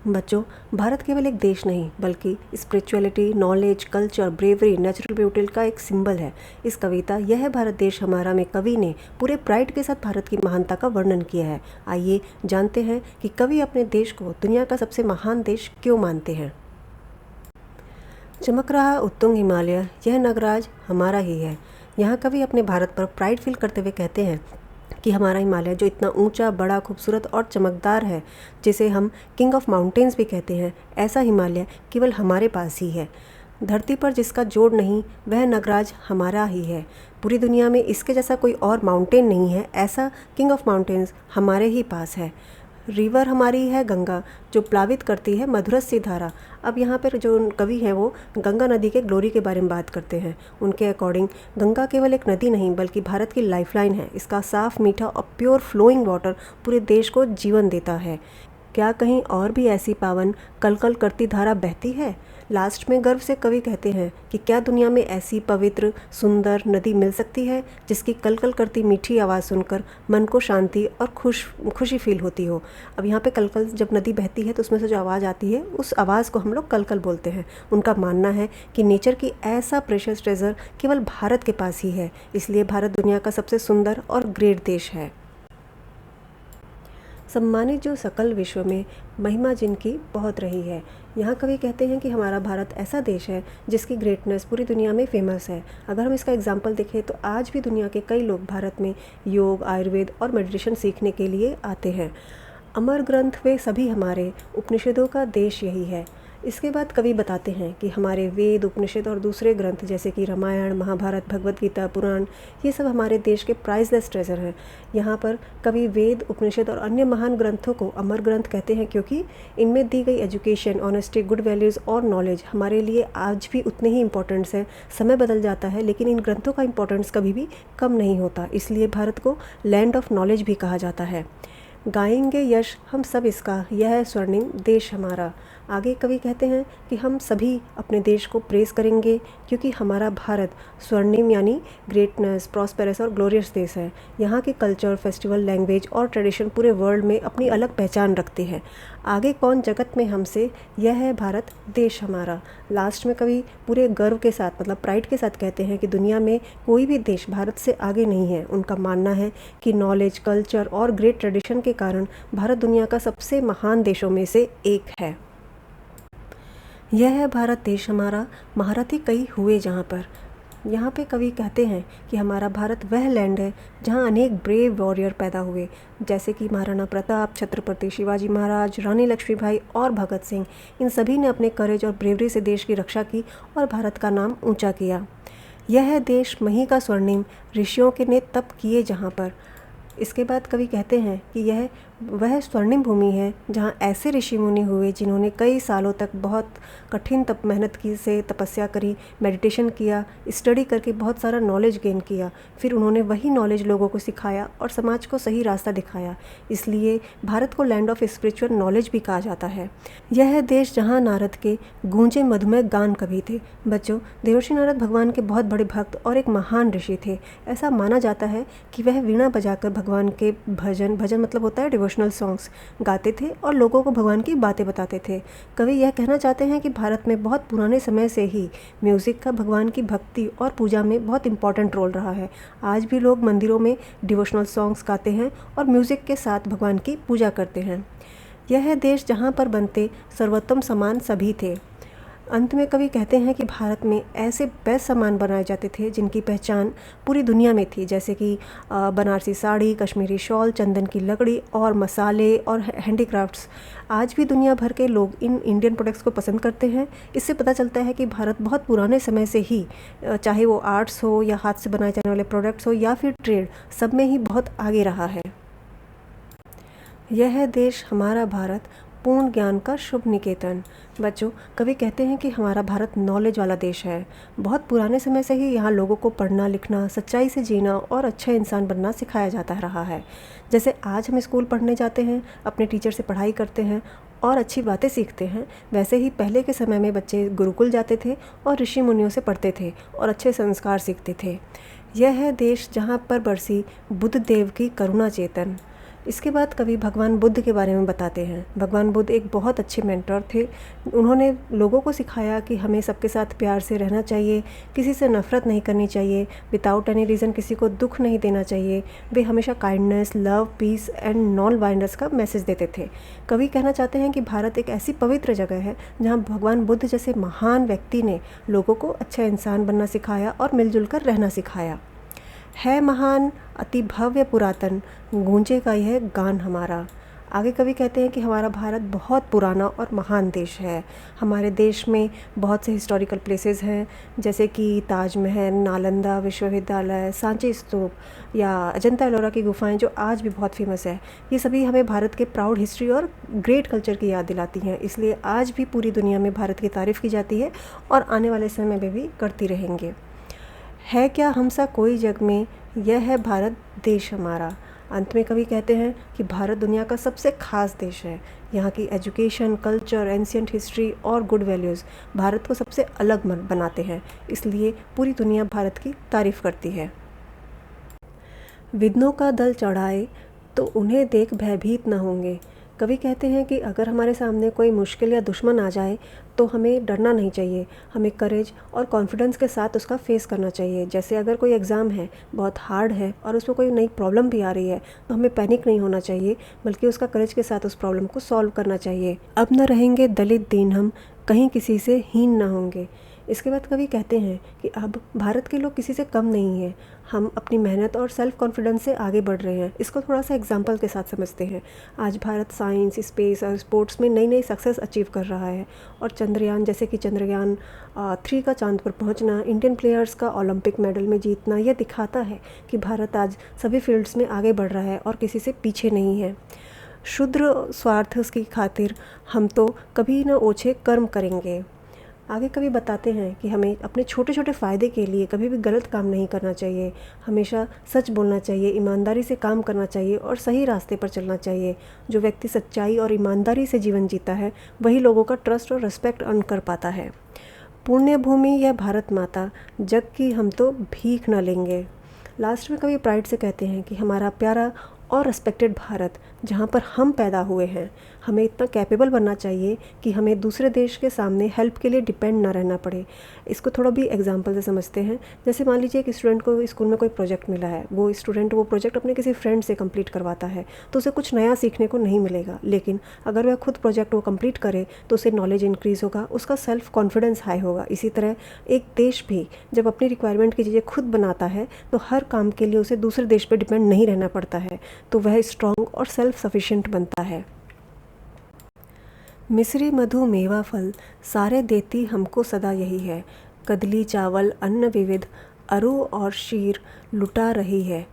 बच्चों, भारत केवल एक देश नहीं बल्कि spirituality, knowledge, culture, bravery, natural beauty का एक सिंबल है। इस कविता यह है भारत देश हमारा में कवि ने पूरे प्राइड के साथ भारत की महानता का वर्णन किया है। आइए जानते हैं कि कवि अपने देश को दुनिया का सबसे महान देश क्यों मानते हैं। चमक रहा उत्तुंग हिमालय, यह नगराज हमारा ही है। यहाँ कवि अपने भारत पर प्राइड फील करते हुए कहते हैं कि हमारा हिमालय जो इतना ऊंचा, बड़ा, खूबसूरत और चमकदार है, जिसे हम किंग ऑफ माउंटेन्स भी कहते हैं, ऐसा हिमालय केवल हमारे पास ही है। धरती पर जिसका जोड़ नहीं, वह नगराज हमारा ही है। पूरी दुनिया में इसके जैसा कोई और माउंटेन नहीं है, ऐसा किंग ऑफ माउंटेन्स हमारे ही पास है। रिवर हमारी है गंगा, जो प्लावित करती है मधुरस सी धारा। अब यहाँ पर जो कवि हैं वो गंगा नदी के ग्लोरी के बारे में बात करते हैं। उनके अकॉर्डिंग गंगा केवल एक नदी नहीं बल्कि भारत की लाइफलाइन है। इसका साफ, मीठा और प्योर फ्लोइंग वाटर पूरे देश को जीवन देता है। क्या कहीं और भी ऐसी पावन कलकल करती धारा बहती है? लास्ट में गर्व से कवि कहते हैं कि क्या दुनिया में ऐसी पवित्र, सुंदर नदी मिल सकती है जिसकी कलकल करती मीठी आवाज़ सुनकर मन को शांति और खुशी फील होती हो। अब यहाँ पे कलकल जब नदी बहती है तो उसमें से जो आवाज़ आती है, उस आवाज़ को हम लोग कलकल बोलते हैं। उनका मानना है कि नेचर की ऐसा प्रेशियस ट्रेजर केवल भारत के पास ही है, इसलिए भारत दुनिया का सबसे सुंदर और ग्रेट देश है। सम्मानित जो सकल विश्व में महिमा जिनकी बहुत रही है। यहाँ कवि कहते हैं कि हमारा भारत ऐसा देश है जिसकी ग्रेटनेस पूरी दुनिया में फेमस है। अगर हम इसका एग्जाम्पल देखें तो आज भी दुनिया के कई लोग भारत में योग, आयुर्वेद और मेडिटेशन सीखने के लिए आते हैं। अमर ग्रंथ वे सभी हमारे, उपनिषदों का देश यही है। इसके बाद कवि बताते हैं कि हमारे वेद, उपनिषद और दूसरे ग्रंथ जैसे कि रामायण, महाभारत, भगवत गीता, पुराण, ये सब हमारे देश के प्राइसलेस ट्रेजर हैं। यहाँ पर कवि वेद, उपनिषद और अन्य महान ग्रंथों को अमर ग्रंथ कहते हैं क्योंकि इनमें दी गई एजुकेशन, ऑनेस्टी, गुड वैल्यूज़ और नॉलेज हमारे लिए आज भी उतने ही इम्पोर्टेंट्स हैं। समय बदल जाता है लेकिन इन ग्रंथों का इम्पोर्टेंस कभी भी कम नहीं होता, इसलिए भारत को लैंड ऑफ नॉलेज भी कहा जाता है। गाएंगे यश हम सब इसका, यह है स्वर्णिम देश हमारा। आगे कवि कहते हैं कि हम सभी अपने देश को प्रेज़ करेंगे क्योंकि हमारा भारत स्वर्णिम यानी ग्रेटनेस, प्रॉस्पेरस और ग्लोरियस देश है। यहाँ के कल्चर, फेस्टिवल, लैंग्वेज और ट्रेडिशन पूरे वर्ल्ड में अपनी अलग पहचान रखते हैं। आगे कौन जगत में हमसे, यह है भारत देश हमारा। लास्ट में कवि पूरे गर्व के साथ, मतलब प्राइड के साथ कहते हैं कि दुनिया में कोई भी देश भारत से आगे नहीं है। उनका मानना है कि नॉलेज, कल्चर और ग्रेट ट्रेडिशन के कारण भारत दुनिया का सबसे महान देशों में से एक है। यह है भारत देश हमारा, महारथी कई हुए जहाँ पर। यहाँ पे कवि कहते हैं कि हमारा भारत वह लैंड है जहाँ अनेक ब्रेव वॉरियर पैदा हुए, जैसे कि महाराणा प्रताप, छत्रपति शिवाजी महाराज, रानी लक्ष्मीबाई और भगत सिंह। इन सभी ने अपने करेज और ब्रेवरी से देश की रक्षा की और भारत का नाम ऊंचा किया। यह है देश मही का स्वर्णिम, ऋषियों के ने तप किए जहाँ पर। इसके बाद कवि कहते हैं कि यह वह स्वर्णिम भूमि है जहाँ ऐसे ऋषि मुनि हुए जिन्होंने कई सालों तक बहुत कठिन मेहनत की से तपस्या करी, मेडिटेशन किया, स्टडी करके बहुत सारा नॉलेज गेन किया। फिर उन्होंने वही नॉलेज लोगों को सिखाया और समाज को सही रास्ता दिखाया। इसलिए भारत को लैंड ऑफ स्पिरिचुअल नॉलेज भी कहा जाता है। यह है देश जहाँ नारद के गूंजे मधुमेह गान कवि थे। बच्चों, देवर्षि नारद भगवान के बहुत बड़े भक्त और एक महान ऋषि थे। ऐसा माना जाता है कि वह वीणा बजाकर भगवान के भजन मतलब होता है डिवोशनल सॉन्ग्स, गाते थे और लोगों को भगवान की बातें बताते थे। कवि यह कहना चाहते हैं कि भारत में बहुत पुराने समय से ही म्यूज़िक का भगवान की भक्ति और पूजा में बहुत इंपॉर्टेंट रोल रहा है। आज भी लोग मंदिरों में डिवोशनल सॉन्ग्स गाते हैं और म्यूज़िक के साथ भगवान की पूजा करते हैं। यह है देश जहाँ पर बनते सर्वोत्तम सामान सभी थे। अंत में कवि कहते हैं कि भारत में ऐसे बेस्ट सामान बनाए जाते थे जिनकी पहचान पूरी दुनिया में थी, जैसे कि बनारसी साड़ी, कश्मीरी शॉल, चंदन की लकड़ी और मसाले और हैंडीक्राफ्ट्स। आज भी दुनिया भर के लोग इन इंडियन प्रोडक्ट्स को पसंद करते हैं। इससे पता चलता है कि भारत बहुत पुराने समय से ही, चाहे वो आर्ट्स हो या हाथ से बनाए जाने वाले प्रोडक्ट्स हो या फिर ट्रेड, सब में ही बहुत आगे रहा है। यह है देश हमारा भारत, पूर्ण ज्ञान का शुभ निकेतन। बच्चों, कवि कहते हैं कि हमारा भारत नॉलेज वाला देश है। बहुत पुराने समय से ही यहाँ लोगों को पढ़ना, लिखना, सच्चाई से जीना और अच्छा इंसान बनना सिखाया जाता रहा है। जैसे आज हम स्कूल पढ़ने जाते हैं, अपने टीचर से पढ़ाई करते हैं और अच्छी बातें सीखते हैं, वैसे ही पहले के समय में बच्चे गुरुकुल जाते थे और ऋषि मुनियों से पढ़ते थे और अच्छे संस्कार सीखते थे। यह है देश जहाँ पर बरसी बुद्ध देव की करुणा चेतन। इसके बाद कवि भगवान बुद्ध के बारे में बताते हैं। भगवान बुद्ध एक बहुत अच्छे मेंटर थे। उन्होंने लोगों को सिखाया कि हमें सबके साथ प्यार से रहना चाहिए, किसी से नफ़रत नहीं करनी चाहिए, विदाउट एनी रीज़न किसी को दुख नहीं देना चाहिए। वे हमेशा kindness, love, peace and non violence का मैसेज देते थे। कवि कहना चाहते हैं कि भारत एक ऐसी पवित्र जगह है जहाँ भगवान बुद्ध जैसे महान व्यक्ति ने लोगों को अच्छा इंसान बनना सिखाया और मिलजुल कर रहना सिखाया। है महान, अति भव्य, पुरातन, गूंजेगा यह गान हमारा। आगे कवि कहते हैं कि हमारा भारत बहुत पुराना और महान देश है। हमारे देश में बहुत से हिस्टोरिकल प्लेसेस हैं, जैसे कि ताजमहल, नालंदा विश्वविद्यालय, सांची स्तूप या अजंता एलोरा की गुफाएं जो आज भी बहुत फेमस है। ये सभी हमें भारत के प्राउड हिस्ट्री और ग्रेट कल्चर की याद दिलाती हैं। इसलिए आज भी पूरी दुनिया में भारत की तारीफ़ की जाती है और आने वाले समय में भी करती रहेंगे। है क्या हमसा कोई जग में, यह है भारत देश हमारा। अंत में कवि कहते हैं कि भारत दुनिया का सबसे ख़ास देश है। यहाँ की एजुकेशन, कल्चर, एंशियंट हिस्ट्री और गुड वैल्यूज़ भारत को सबसे अलग बनाते हैं। इसलिए पूरी दुनिया भारत की तारीफ़ करती है। विघ्नों का दल चढ़ाए तो उन्हें देख भयभीत न होंगे। कवि कहते हैं कि अगर हमारे सामने कोई मुश्किल या दुश्मन आ जाए तो हमें डरना नहीं चाहिए। हमें करेज और कॉन्फिडेंस के साथ उसका फेस करना चाहिए। जैसे अगर कोई एग्ज़ाम है, बहुत हार्ड है और उसमें कोई नई प्रॉब्लम भी आ रही है तो हमें पैनिक नहीं होना चाहिए, बल्कि उसका करेज के साथ उस प्रॉब्लम को सॉल्व करना चाहिए। अब न रहेंगे दलित दीन हम, कहीं किसी से हीन न होंगे। इसके बाद कवि कहते हैं कि अब भारत के लोग किसी से कम नहीं हैं। हम अपनी मेहनत और सेल्फ कॉन्फिडेंस से आगे बढ़ रहे हैं। इसको थोड़ा सा एग्जांपल के साथ समझते हैं। आज भारत साइंस, स्पेस और स्पोर्ट्स में नई नई सक्सेस अचीव कर रहा है और चंद्रयान, जैसे कि चंद्रयान 3 का चांद पर पहुंचना, इंडियन प्लेयर्स का ओलंपिक मेडल में जीतना, यह दिखाता है कि भारत आज सभी फील्ड्स में आगे बढ़ रहा है और किसी से पीछे नहीं है। क्षुद्र स्वार्थ की खातिर हम तो कभी न ओछे कर्म करेंगे। आगे कवि बताते हैं कि हमें अपने छोटे छोटे फ़ायदे के लिए कभी भी गलत काम नहीं करना चाहिए। हमेशा सच बोलना चाहिए, ईमानदारी से काम करना चाहिए और सही रास्ते पर चलना चाहिए। जो व्यक्ति सच्चाई और ईमानदारी से जीवन जीता है वही लोगों का ट्रस्ट और रिस्पेक्ट अर्न कर पाता है। पुण्य भूमि यह भारत माता, जग की हम तो भीख न लेंगे। लास्ट में कवि प्राइड से कहते हैं कि हमारा प्यारा और रिस्पेक्टेड भारत, जहाँ पर हम पैदा हुए हैं, हमें इतना कैपेबल बनना चाहिए कि हमें दूसरे देश के सामने हेल्प के लिए डिपेंड ना रहना पड़े। इसको थोड़ा भी एग्जांपल से समझते हैं। जैसे मान लीजिए एक स्टूडेंट को स्कूल में कोई प्रोजेक्ट मिला है, वो स्टूडेंट वो प्रोजेक्ट अपने किसी फ्रेंड से कंप्लीट करवाता है तो उसे कुछ नया सीखने को नहीं मिलेगा। लेकिन अगर वह खुद प्रोजेक्ट वो कंप्लीट करे तो उसे नॉलेज इंक्रीज़ होगा, उसका सेल्फ कॉन्फिडेंस हाई होगा। इसी तरह एक देश भी जब अपनी रिक्वायरमेंट की चीज़ें खुद बनाता है तो हर काम के लिए उसे दूसरे देश पर डिपेंड नहीं रहना पड़ता है, तो वह स्ट्रॉन्ग और सेल्फ सफिशिएंट बनता है। मिश्री मधु मेवा फल, सारे देती हमको सदा यही है। कदली चावल अन्न विविध, अरु और शीर लुटा रही है।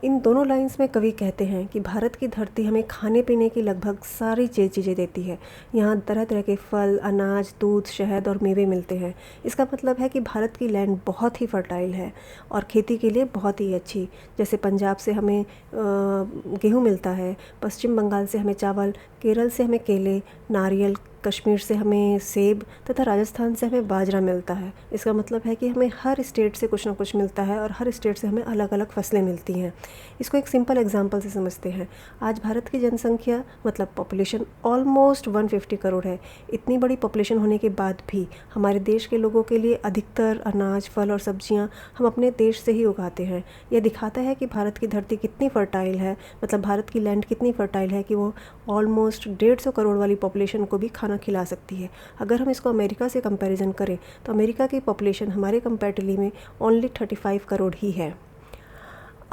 इन दोनों लाइंस में कवि कहते हैं कि भारत की धरती हमें खाने पीने की लगभग सारी चीज़ें देती है। यहाँ तरह तरह के फल, अनाज, दूध, शहद और मेवे मिलते हैं। इसका मतलब है कि भारत की लैंड बहुत ही फर्टाइल है और खेती के लिए बहुत ही अच्छी। जैसे पंजाब से हमें गेहूँ मिलता है, पश्चिम बंगाल से हमें चावल, केरल से हमें केले, नारियल, कश्मीर से हमें सेब तथा राजस्थान से हमें बाजरा मिलता है। इसका मतलब है कि हमें हर स्टेट से कुछ ना कुछ मिलता है और हर स्टेट से हमें अलग अलग फसलें मिलती हैं। इसको एक सिंपल एग्जांपल से समझते हैं। आज भारत की जनसंख्या मतलब पॉपुलेशन ऑलमोस्ट 150 करोड़ है। इतनी बड़ी पॉपुलेशन होने के बाद भी हमारे देश के लोगों के लिए अधिकतर अनाज, फल और सब्जियां हम अपने देश से ही उगाते हैं। यह दिखाता है कि भारत की धरती कितनी फर्टाइल है, मतलब भारत की लैंड कितनी फर्टाइल है कि वो ऑलमोस्ट 150 करोड़ वाली पॉपुलेशन को भी खाना खिला सकती है। अगर हम इसको अमेरिका से कंपैरिजन करें तो अमेरिका की पॉपुलेशन हमारे कंपैरेटिवली में ओनली 35 करोड़ ही है।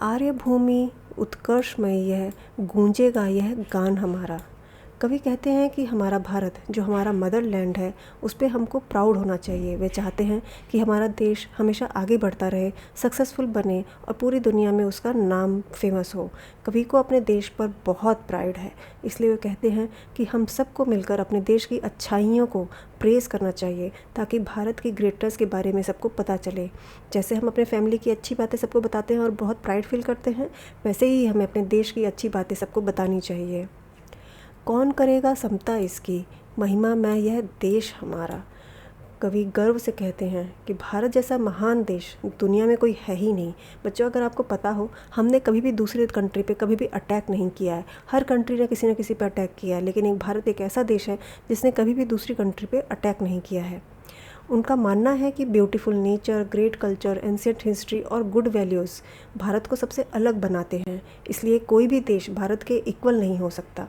आर्य भूमि उत्कर्षमयी है, गूंजेगा यह गान हमारा। कवि कहते हैं कि हमारा भारत जो हमारा मदर लैंड है उस पर हमको प्राउड होना चाहिए। वे चाहते हैं कि हमारा देश हमेशा आगे बढ़ता रहे, सक्सेसफुल बने और पूरी दुनिया में उसका नाम फेमस हो। कवि को अपने देश पर बहुत प्राइड है, इसलिए वे कहते हैं कि हम सबको मिलकर अपने देश की अच्छाइयों को प्रेज़ करना चाहिए ताकि भारत की ग्रेटनेस के बारे में सबको पता चले। जैसे हम अपने फैमिली की अच्छी बातें सबको बताते हैं और बहुत प्राइड फील करते हैं, वैसे ही हमें अपने देश की अच्छी बातें सबको बतानी चाहिए। कौन करेगा समता इसकी, महिमा में यह देश हमारा। कवि गर्व से कहते हैं कि भारत जैसा महान देश दुनिया में कोई है ही नहीं। बच्चों, अगर आपको पता हो, हमने कभी भी दूसरे कंट्री पे कभी भी अटैक नहीं किया है। हर कंट्री ने किसी न किसी पे अटैक किया है, लेकिन एक भारत एक ऐसा देश है जिसने कभी भी दूसरी कंट्री पे अटैक नहीं किया है। उनका मानना है कि beautiful nature, great culture, ancient history और गुड वैल्यूज़ भारत को सबसे अलग बनाते हैं। इसलिए कोई भी देश भारत के इक्वल नहीं हो सकता।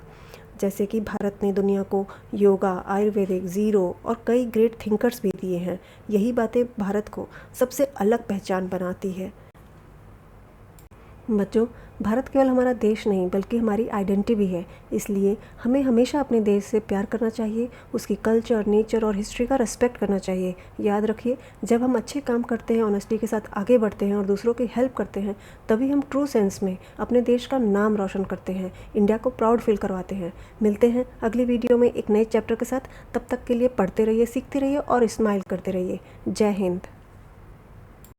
जैसे कि भारत ने दुनिया को योगा, आयुर्वेदिक, ज़ीरो और कई ग्रेट थिंकर्स भी दिए हैं। यही बातें भारत को सबसे अलग पहचान बनाती है। बच्चों, भारत केवल हमारा देश नहीं बल्कि हमारी आइडेंटिटी भी है। इसलिए हमें हमेशा अपने देश से प्यार करना चाहिए, उसकी कल्चर, नेचर और हिस्ट्री का रिस्पेक्ट करना चाहिए। याद रखिए, जब हम अच्छे काम करते हैं, ऑनेस्टी के साथ आगे बढ़ते हैं और दूसरों की हेल्प करते हैं, तभी हम ट्रू सेंस में अपने देश का नाम रोशन करते हैं, इंडिया को प्राउड फील करवाते हैं। मिलते हैं अगली वीडियो में एक नए चैप्टर के साथ। तब तक के लिए पढ़ते रहिए, सीखते रहिए और स्माइल करते रहिए। जय हिंद।